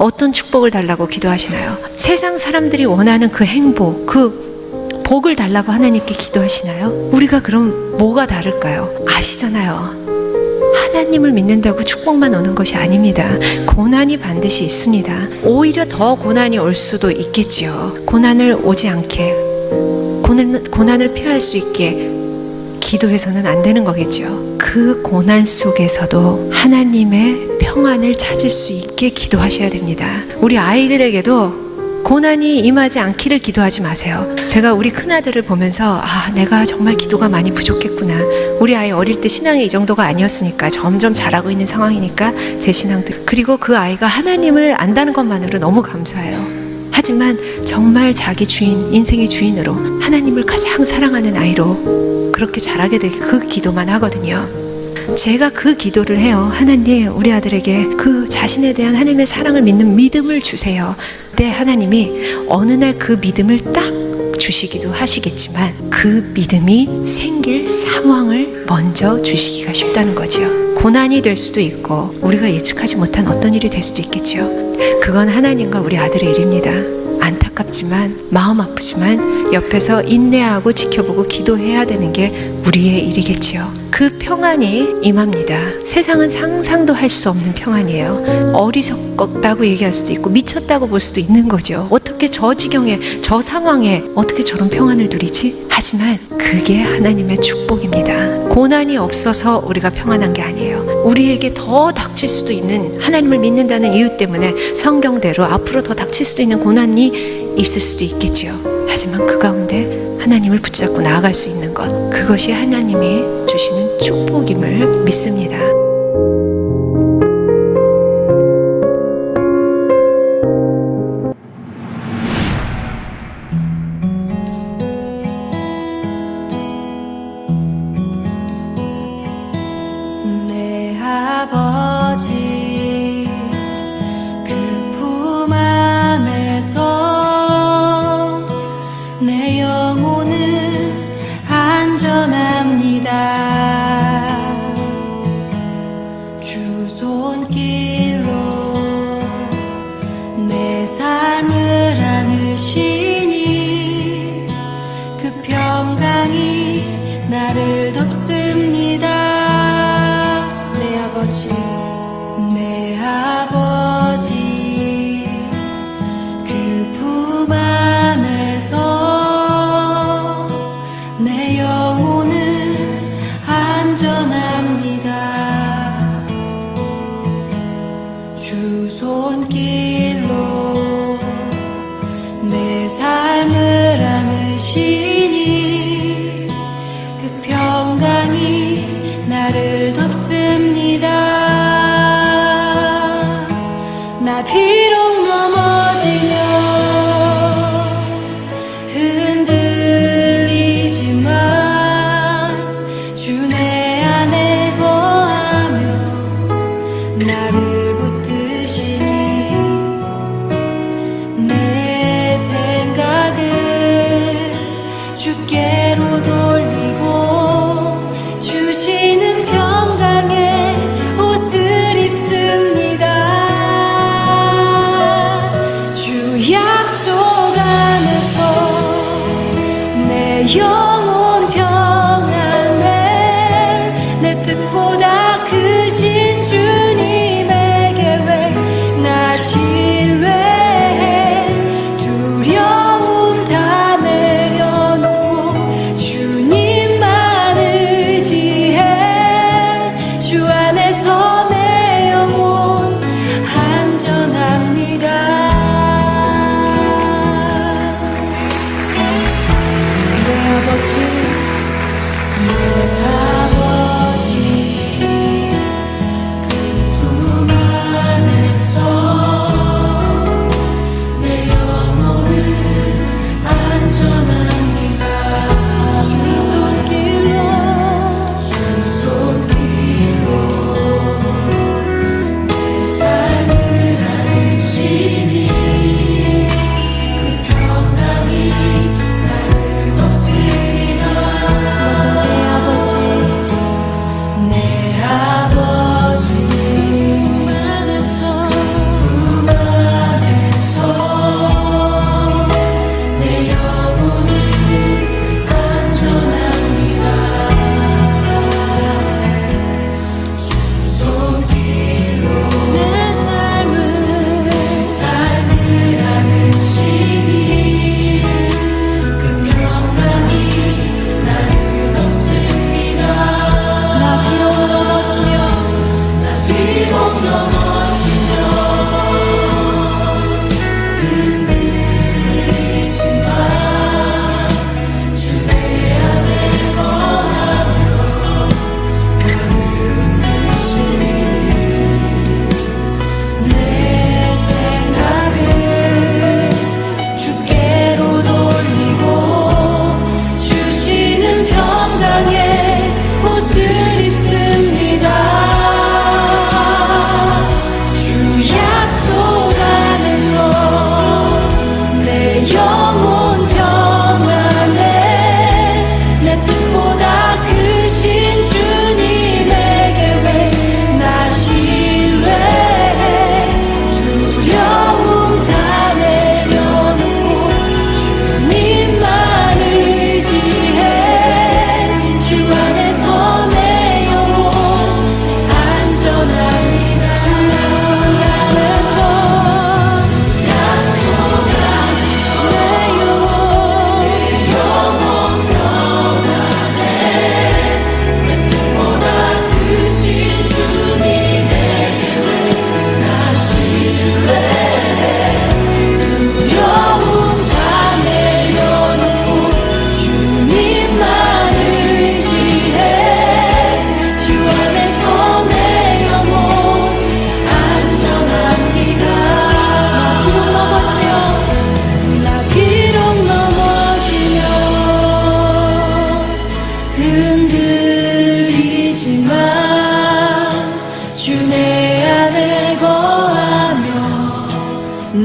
어떤 축복을 달라고 기도하시나요? 세상 사람들이 원하는 그 행복, 그 복을 달라고 하나님께 기도하시나요? 우리가 그럼 뭐가 다를까요? 아시잖아요. 하나님을 믿는다고 축복만 오는 것이 아닙니다. 고난이 반드시 있습니다. 오히려 더 고난이 올 수도 있겠지요. 고난을 오지 않게, 고난을 피할 수 있게 기도해서는 안 되는 거겠죠. 그 고난 속에서도 하나님의 평안을 찾을 수 있게 기도하셔야 됩니다. 우리 아이들에게도 고난이 임하지 않기를 기도하지 마세요. 제가 우리 큰아들을 보면서 내가 정말 기도가 많이 부족했구나. 우리 아이 어릴 때 신앙이 이 정도가 아니었으니까 점점 자라고 있는 상황이니까 제 신앙도, 그리고 그 아이가 하나님을 안다는 것만으로 너무 감사해요. 하지만 정말 자기 주인, 인생의 주인으로 하나님을 가장 사랑하는 아이로 그렇게 자라게 되게 그 기도만 하거든요. 제가 그 기도를 해요. 하나님, 우리 아들에게 그 자신에 대한 하나님의 사랑을 믿는 믿음을 주세요. 네, 하나님이 어느 날 그 믿음을 딱 주시기도 하시겠지만 그 믿음이 생길 상황을 먼저 주시기가 쉽다는 거죠. 고난이 될 수도 있고 우리가 예측하지 못한 어떤 일이 될 수도 있겠죠. 그건 하나님과 우리 아들의 일입니다. 안타깝지만, 마음 아프지만 옆에서 인내하고 지켜보고 기도해야 되는 게 우리의 일이겠지요. 그 평안이 임합니다. 세상은 상상도 할 수 없는 평안이에요. 어리석다고 얘기할 수도 있고 미쳤다고 볼 수도 있는 거죠. 어떻게 저 지경에, 저 상황에 어떻게 저런 평안을 누리지? 하지만 그게 하나님의 축복입니다. 고난이 없어서 우리가 평안한 게 아니에요. 우리에게 더 닥칠 수도 있는, 하나님을 믿는다는 이유 때문에 성경대로 앞으로 더 닥칠 수도 있는 고난이 있을 수도 있겠지요. 하지만 그 가운데 하나님을 붙잡고 나아갈 수 있는 것, 그것이 하나님이 주시는 축복임을 믿습니다. 내 아버지 그 품 안에서 내 영혼은 안전합니다. 주 손길로 내 삶을 안으시니 그 평강이 나를 덮습니다. 내 아버지 그 품 안에서 내 영혼은 안전합니다. 주 손길로 내 삶을 안으시니 그 평강이 나를 덮습니다. 나 비록 넘어지며 흔들리지만 주 내 안에 거하며 나를 붙드시니 내 생각을 주께로 돌리고 주시는 평강의 옷을 입습니다. 주여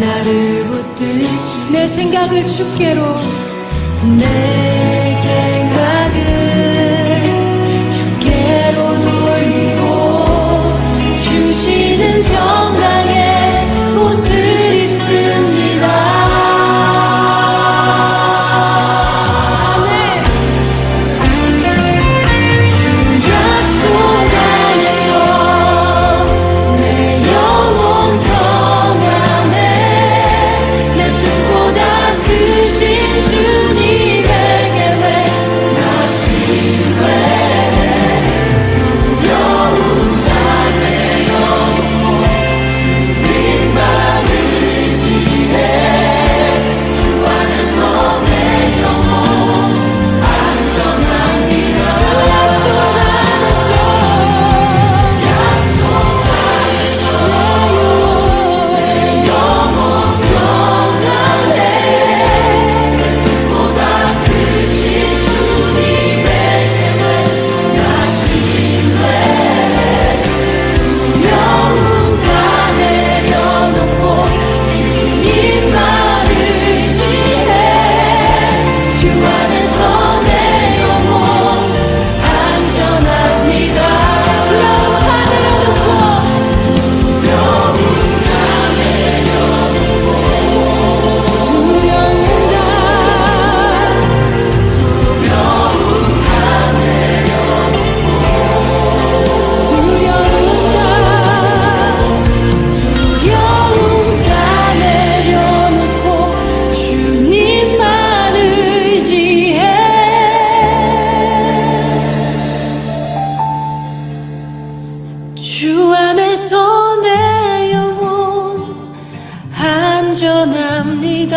나를 붙드시 내 생각을 주께로 내 생각을 주께로 돌리고 주시는 평강의 옷을 입습니다. 아멘. 주 약속 안에서 내 영혼 평안해 내 뜻보다 크신 주님의 계획 나 신뢰해 두려움 다 내려놓고 주님만 의지해 주 안에서 내 영혼 안전합니다. 주 약속 안에서 내 영혼 평안해 보다 크신 주님의 계획 나 신뢰해 두려움 다 내려놓고 주님만 의지해 주 안에서 내 영혼 안전합니다. 두려움 다 내려놓고 두려움 다 내려놓고 주님만 의지해 주 안에서 내 영혼 안전합니다.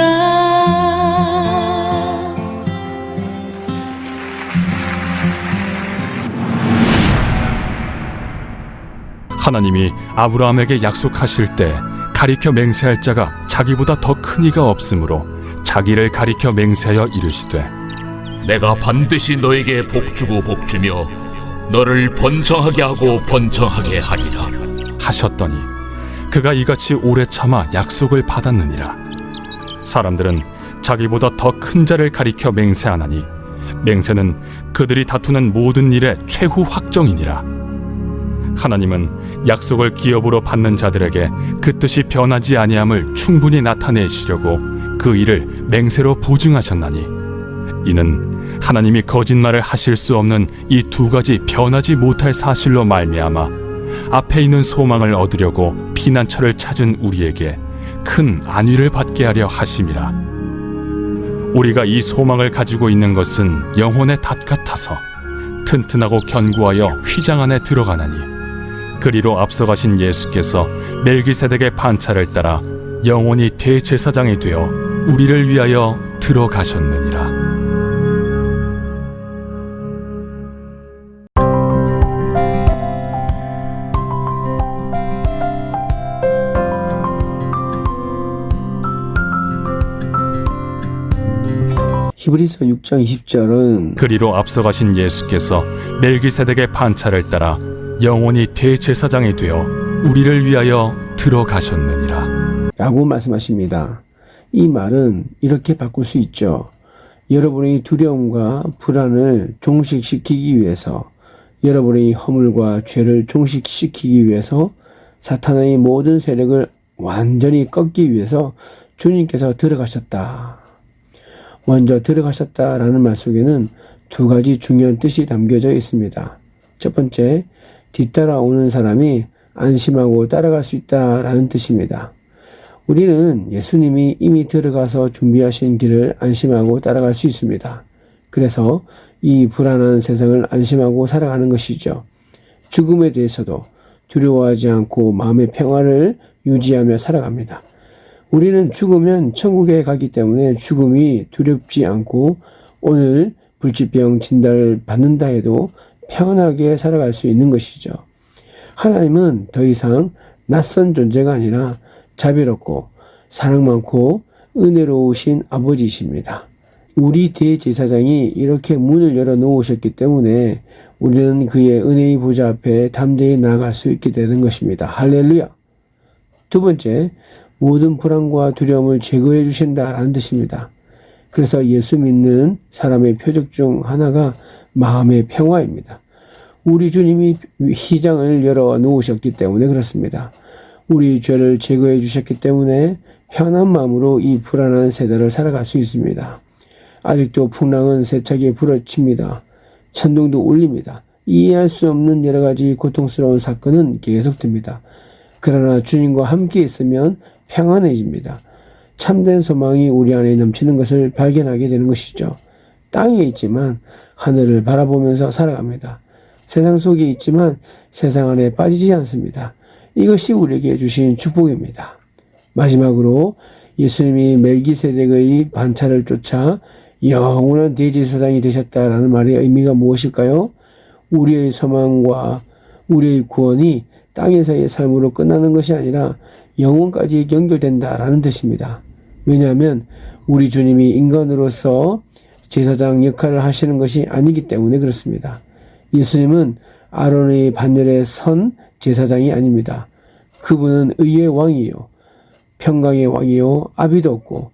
하나님이 아브라함에게 약속하실 때 가리켜 맹세할 자가 자기보다 더 큰 이가 없으므로 자기를 가리켜 맹세하여 이르시되 내가 반드시 너에게 복주고 복주며 너를 번성하게 하고 번성하게 하리라. 하셨더니 그가 이같이 오래 참아 약속을 받았느니라. 사람들은 자기보다 더 큰 자를 가리켜 맹세하나니 맹세는 그들이 다투는 모든 일의 최후 확정이니라. 하나님은 약속을 기업으로 받는 자들에게 그 뜻이 변하지 아니함을 충분히 나타내시려고 그 일을 맹세로 보증하셨나니 이는 하나님이 거짓말을 하실 수 없는 이 두 가지 변하지 못할 사실로 말미암아 앞에 있는 소망을 얻으려고 피난처를 찾은 우리에게 큰 안위를 받게 하려 하심이라. 우리가 이 소망을 가지고 있는 것은 영혼의 닷 같아서 튼튼하고 견고하여 휘장 안에 들어가나니 그리로 앞서가신 예수께서 멜기세덱의 판차를 따라 영원히 대제사장이 되어 우리를 위하여 들어가셨느니라. 히브리서 6장 20절은 그리로 앞서가신 예수께서 멜기세덱의 판차를 따라 영원히 대제사장이 되어 우리를 위하여 들어가셨느니라 라고 말씀하십니다. 이 말은 이렇게 바꿀 수 있죠. 여러분의 두려움과 불안을 종식시키기 위해서, 여러분의 허물과 죄를 종식시키기 위해서, 사탄의 모든 세력을 완전히 꺾기 위해서 주님께서 들어가셨다. 먼저 들어가셨다라는 말 속에는 두 가지 중요한 뜻이 담겨져 있습니다. 첫 번째, 뒤따라오는 사람이 안심하고 따라갈 수 있다라는 뜻입니다. 우리는 예수님이 이미 들어가서 준비하신 길을 안심하고 따라갈 수 있습니다. 그래서 이 불안한 세상을 안심하고 살아가는 것이죠. 죽음에 대해서도 두려워하지 않고 마음의 평화를 유지하며 살아갑니다. 우리는 죽으면 천국에 가기 때문에 죽음이 두렵지 않고 오늘 불치병 진단을 받는다 해도 편하게 살아갈 수 있는 것이죠. 하나님은 더 이상 낯선 존재가 아니라 자비롭고 사랑 많고 은혜로우신 아버지이십니다. 우리 대제사장이 이렇게 문을 열어 놓으셨기 때문에 우리는 그의 은혜의 보좌 앞에 담대히 나아갈 수 있게 되는 것입니다. 할렐루야. 두 번째, 모든 불안과 두려움을 제거해 주신다라는 뜻입니다. 그래서 예수 믿는 사람의 표적 중 하나가 마음의 평화입니다. 우리 주님이 휘장을 열어 놓으셨기 때문에 그렇습니다. 우리 죄를 제거해 주셨기 때문에 편한 마음으로 이 불안한 세대를 살아갈 수 있습니다. 아직도 풍랑은 세차게 불어칩니다. 천둥도 울립니다. 이해할 수 없는 여러 가지 고통스러운 사건은 계속됩니다. 그러나 주님과 함께 있으면 평안해집니다. 참된 소망이 우리 안에 넘치는 것을 발견하게 되는 것이죠. 땅에 있지만 하늘을 바라보면서 살아갑니다. 세상 속에 있지만 세상 안에 빠지지 않습니다. 이것이 우리에게 주신 축복입니다. 마지막으로 예수님이 멜기세덱의 반차를 쫓아 영원한 대제사장이 되셨다라는 말의 의미가 무엇일까요? 우리의 소망과 우리의 구원이 땅에서의 삶으로 끝나는 것이 아니라 영원까지 연결된다라는 뜻입니다. 왜냐하면 우리 주님이 인간으로서 제사장 역할을 하시는 것이 아니기 때문에 그렇습니다. 예수님은 아론의 반열에 선 제사장이 아닙니다. 그분은 의의 왕이요, 평강의 왕이요, 아비도 없고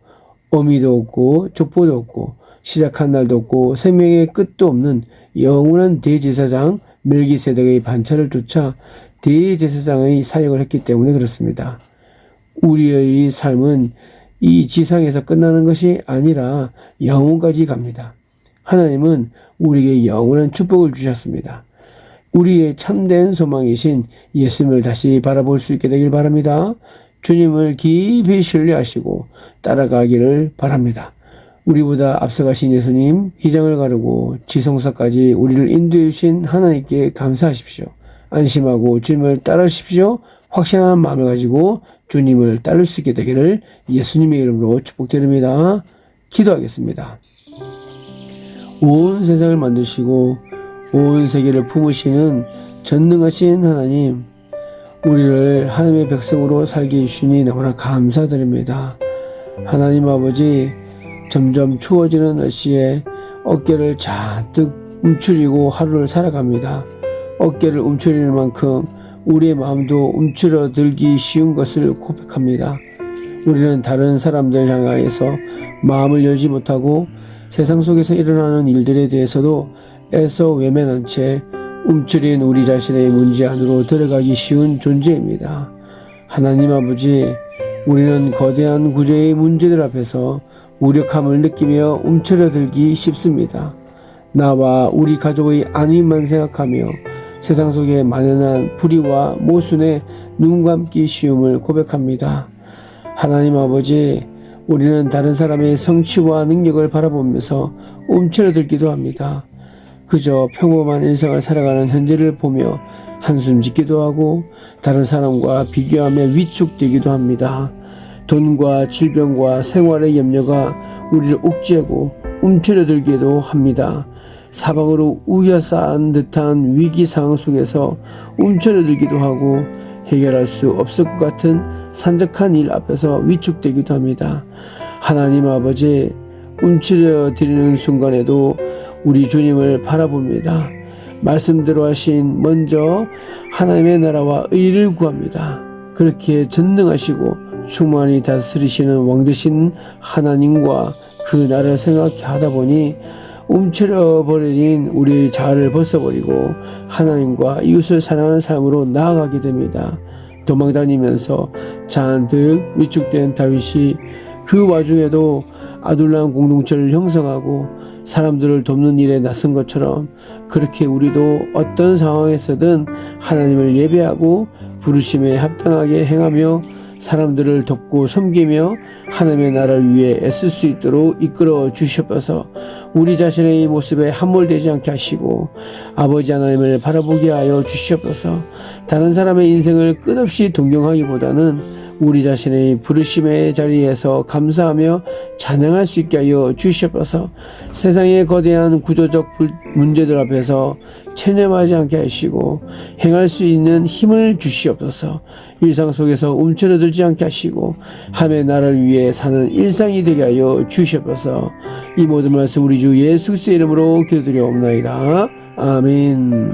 어미도 없고 족보도 없고 시작한 날도 없고 생명의 끝도 없는 영원한 대제사장 멜기세덱의 반차를 쫓아 대제사장의 사역을 했기 때문에 그렇습니다. 우리의 삶은 이 지상에서 끝나는 것이 아니라 영원까지 갑니다. 하나님은 우리에게 영원한 축복을 주셨습니다. 우리의 참된 소망이신 예수님을 다시 바라볼 수 있게 되길 바랍니다. 주님을 깊이 신뢰하시고 따라가기를 바랍니다. 우리보다 앞서가신 예수님, 휘장을 가르고 지성소까지 우리를 인도해 주신 하나님께 감사하십시오. 안심하고 주님을 따르십시오. 확실한 마음을 가지고 주님을 따를 수 있게 되기를 예수님의 이름으로 축복드립니다. 기도하겠습니다. 온 세상을 만드시고 온 세계를 품으시는 전능하신 하나님, 우리를 하나님의 백성으로 살게 해주시니 너무나 감사드립니다. 하나님 아버지, 점점 추워지는 날씨에 어깨를 잔뜩 움츠리고 하루를 살아갑니다. 어깨를 움츠리는 만큼 우리의 마음도 움츠러들기 쉬운 것을 고백합니다. 우리는 다른 사람들 향하여서 마음을 열지 못하고 세상 속에서 일어나는 일들에 대해서도 애써 외면한 채 움츠린 우리 자신의 문제 안으로 들어가기 쉬운 존재입니다. 하나님 아버지, 우리는 거대한 구조의 문제들 앞에서 무력함을 느끼며 움츠러들기 쉽습니다. 나와 우리 가족의 안위만 생각하며 세상 속에 만연한 불의와 모순에 눈 감기 쉬움을 고백합니다. 하나님 아버지, 우리는 다른 사람의 성취와 능력을 바라보면서 움츠러들기도 합니다. 그저 평범한 일상을 살아가는 현재를 보며 한숨 짓기도 하고 다른 사람과 비교하며 위축되기도 합니다. 돈과 질병과 생활의 염려가 우리를 옥죄고 움츠러들기도 합니다. 사방으로 우여싸한 듯한 위기 상황 속에서 움츠러들기도 하고 해결할 수 없을 것 같은 산적한 일 앞에서 위축되기도 합니다. 하나님 아버지, 움츠러드리는 순간에도 우리 주님을 바라봅니다. 말씀대로 하신 먼저 하나님의 나라와 의를 구합니다. 그렇게 전능하시고 충만히 다스리시는 왕 되신 하나님과 그 나라를 생각해 하다 보니 움츠러버린 우리의 자아를 벗어버리고 하나님과 이웃을 사랑하는 삶으로 나아가게 됩니다. 도망다니면서 잔뜩 위축된 다윗이 그 와중에도 아둘람 공동체를 형성하고 사람들을 돕는 일에 나선 것처럼 그렇게 우리도 어떤 상황에서든 하나님을 예배하고 부르심에 합당하게 행하며 사람들을 돕고 섬기며 하나님의 나라를 위해 애쓸 수 있도록 이끌어 주시옵소서. 우리 자신의 모습에 함몰되지 않게 하시고 아버지 하나님을 바라보게 하여 주시옵소서. 다른 사람의 인생을 끝없이 동경하기보다는 우리 자신의 부르심의 자리에서 감사하며 찬양할 수 있게 하여 주시옵소서. 세상의 거대한 구조적 문제들 앞에서 체념하지 않게 하시고 행할 수 있는 힘을 주시옵소서. 일상 속에서 움츠러들지 않게 하시고 하나님의 나라를 위해 사는 일상이 되게 하여 주시옵소서. 이 모든 말씀 우리 주 예수 그리스도의 이름으로 기도드리옵나이다. 아멘.